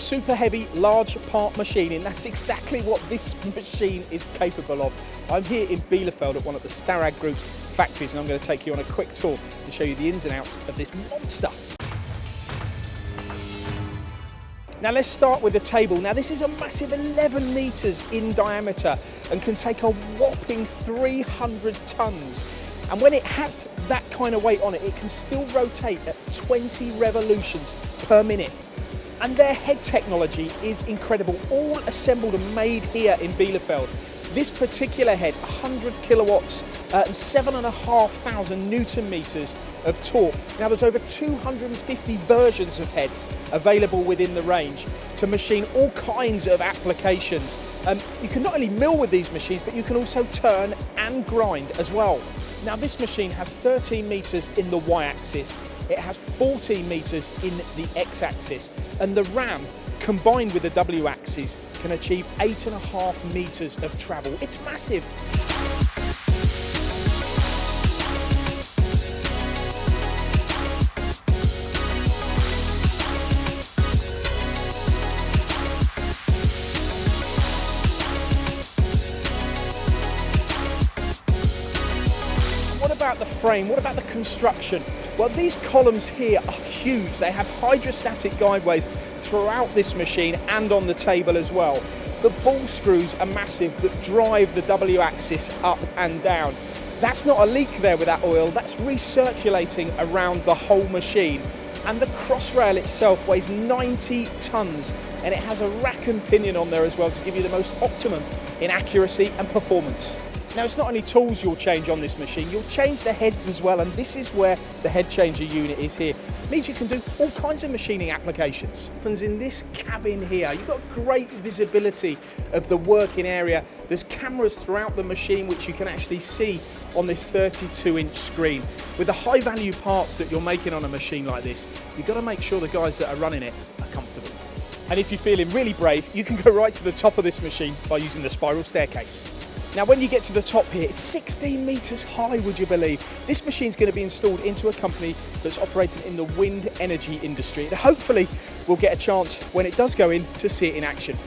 super heavy, large part machining. That's exactly what this machine is capable of. I'm here in Bielefeld at one of the Starrag Group's factories, and I'm going to take you on a quick tour and show you the ins and outs of this monster. Now let's start with the table. Now this is a massive 11 meters in diameter and can take a whopping 300 tons. And when it has that kind of weight on it, it can still rotate at 20 revolutions per minute. And their head technology is incredible, all assembled and made here in Bielefeld. This particular head, 100 kilowatts and 7,500 Newton meters of torque. Now there's over 250 versions of heads available within the range to machine all kinds of applications. You can not only mill with these machines, but you can also turn and grind as well. Now this machine has 13 meters in the Y-axis, it has 14 meters in the X-axis, and the ram combined with the W-axis can achieve 8.5 meters of travel. It's massive. What about the frame? What about the construction? Well, these columns here are huge. They have hydrostatic guideways throughout this machine and on the table as well. The ball screws are massive that drive the W-axis up and down. That's not a leak there with that oil, that's recirculating around the whole machine. And the cross rail itself weighs 90 tons, and it has a rack and pinion on there as well to give you the most optimum in accuracy and performance. Now it's not only tools you'll change on this machine, you'll change the heads as well, and this is where the head changer unit is here. It means you can do all kinds of machining applications. Happens in this cabin here, you've got great visibility of the working area. There's cameras throughout the machine which you can actually see on this 32-inch screen. With the high value parts that you're making on a machine like this, you've got to make sure the guys that are running it are comfortable. And if you're feeling really brave, you can go right to the top of this machine by using the spiral staircase. Now when you get to the top here, it's 16 meters high, would you believe? This machine's going to be installed into a company that's operating in the wind energy industry. And hopefully we'll get a chance when it does go in to see it in action.